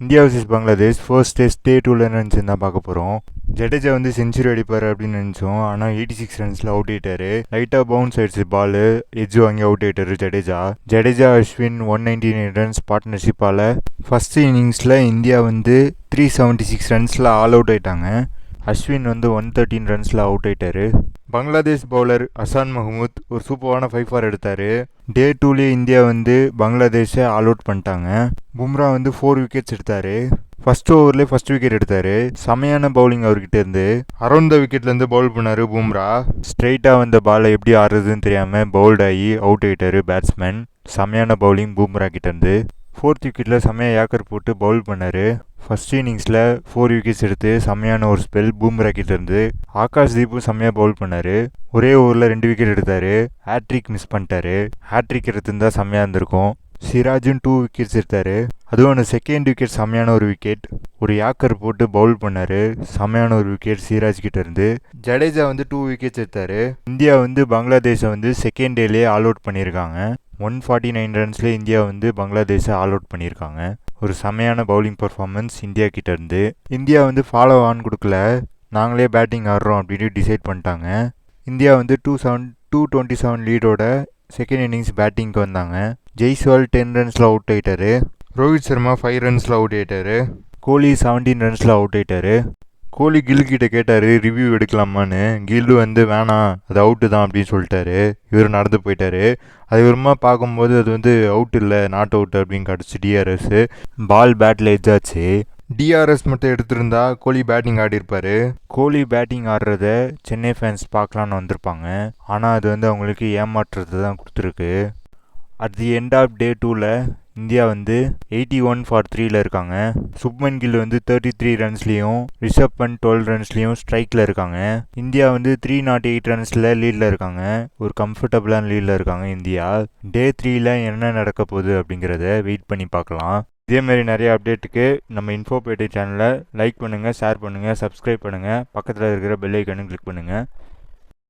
India vs Bangladesh first test day 2ல நினச்சின்னு தான் பார்க்க போகிறோம். ஜடேஜா வந்து செஞ்சுரி அடிப்பார் அப்படின்னு நினச்சோம். ஆனால் 86 ரன்ஸில் அவுட் ஆயிட்டாரு. லைட்டாக பவுன்ஸ் ஆயிடுச்சு பால், எட்ஜ் வாங்கி அவுட் ஆயிட்டாரு ஜடேஜா அஸ்வின் 199 ரன்ஸ் பார்ட்னர்ஷிப்பால் ஃபர்ஸ்ட் இன்னிங்ஸில் இந்தியா வந்து 376 ரன்ஸில் ஆல் அவுட் ஆயிட்டாங்க. அஸ்வின் வந்து 113 ரன்ஸில் அவுட் ஆயிட்டாரு. பங்களாதேஷ் பவுலர் ஹசான் மஹமூத் ஒரு சூப்பரான 5 ஃபார் எடுத்தார். டே 2லேயே இந்தியா வந்து பங்களாதேஷை ஆல் அவுட் பண்ணிட்டாங்க. பும்ரா வந்து 4 விக்கெட்ஸ் எடுத்தார். ஃபர்ஸ்ட் ஓவர்லேயே ஃபர்ஸ்ட் விக்கெட் எடுத்தார். செமையான பவுலிங் அவர்கிட்ட இருந்து. அரௌண்ட் த விக்கெட்லேருந்து பவுல் பண்ணார் பும்ரா. ஸ்ட்ரைட்டாக வந்த பாலை எப்படி ஆடுறதுன்னு தெரியாமல் பவுல்ட் ஆகி அவுட் ஆகிட்டார் பேட்ஸ்மேன். செமையான பவுலிங் பும்ரா கிட்டேருந்து. 4th விக்கெட்டில் செமையாக ஏக்கர் போட்டு பவுல் பண்ணார். ஃபர்ஸ்ட் இன்னிங்ஸில் 4 விக்கெட்ஸ் எடுத்து செம்மையான ஒரு ஸ்பெல் பூம்ரா கிட்டேருந்து. ஆகாஷ் தீப்பும் செம்மையாக பவுல் பண்ணார். ஒரே ஓவரில் 2 விக்கெட் எடுத்தார். ஹேட்ரிக் மிஸ் பண்ணிட்டாரு. ஹேட்ரிக் எடுத்திருந்தா செம்மையாக இருந்திருக்கும். சிராஜும் 2 விக்கெட்ஸ் எடுத்தார். அதுவும் அந்த செகண்ட் விக்கெட் செம்மையான ஒரு விக்கெட். ஒரு யாக்கர் போட்டு பவுல் பண்ணார். செம்மையான ஒரு விக்கெட் சிராஜ் கிட்ட இருந்து. ஜடேஜா வந்து 2 விக்கெட்ஸ் எடுத்தார். இந்தியா வந்து பங்களாதேஷை வந்து செகண்ட் டேலேயே ஆல் அவுட் பண்ணியிருக்காங்க. 149 ரன்ஸில் இந்தியா வந்து பங்களாதேஷை ஆல் அவுட் பண்ணியிருக்காங்க. ஒரு செமையான பவுலிங் பர்ஃபார்மன்ஸ் இந்தியா கிட்டேருந்து. இந்தியா வந்து ஃபாலோ ஆன் கொடுக்கல, நாங்களே பேட்டிங் ஆடுறோம் அப்படின்னு டிசைட் பண்ணிட்டாங்க. இந்தியா வந்து 227 லீடோட செகண்ட் இன்னிங்ஸ் பேட்டிங்க்கு வந்தாங்க. ஜெய்ஸ்வால் 10 ரன்ஸில் அவுட் ஆயிட்டாரு. ரோஹித் சர்மா 5 ரன்ஸில் அவுட் ஆயிட்டாரு. கோலி 17 ரன்ஸில் அவுட் ஆயிட்டாரு. கோலி கில் கிட்ட கேட்டார் ரிவ்யூ எடுக்கலாமான்னு. கில்லு வந்து வேணாம், அது அவுட்டு தான் அப்படின்னு சொல்லிட்டாரு. இவர் நடந்து போயிட்டாரு. அது விவரமா பார்க்கும்போது அது வந்து அவுட் இல்லை, நாட் அவுட் அப்படின்னு கிடச்சி டிஆர்எஸ். பால் பேட்டில் எட்ஜாச்சு. டிஆர்எஸ் மட்டும் எடுத்திருந்தா கோலி பேட்டிங் ஆடி இருப்பாரு. கோலி பேட்டிங் ஆடுறத சென்னை ஃபேன்ஸ் பார்க்கலான்னு வந்திருப்பாங்க. ஆனால் அது வந்து அவங்களுக்கு ஏமாற்றுறது தான் கொடுத்துருக்கு. At the end of day 2ல இந்தியா வந்து 81 ஃபார் 3ல இருக்காங்க. சுப்மன் கில் வந்து 33 ரன்ஸ்லேயும் ரிஷப் பண்ட் 12 ரன்ஸ்லேயும் ஸ்ட்ரைக்கில் இருக்காங்க. இந்தியா வந்து 308 ரன்ஸில் லீடில் இருக்காங்க. ஒரு கம்ஃபர்டபுளான லீடில் இருக்காங்க இந்தியா. டே 3ல என்ன நடக்க போகுது அப்படிங்கிறத வெயிட் பண்ணி பார்க்கலாம். இதேமாரி நிறைய அப்டேட்டுக்கு நம்ம இன்ஃபோபேட்டை சேனலை லைக் பண்ணுங்கள், ஷேர் பண்ணுங்கள், சப்ஸ்கிரைப் பண்ணுங்கள். பக்கத்தில் இருக்கிற பெல் ஐக்கனும் கிளிக் பண்ணுங்கள்.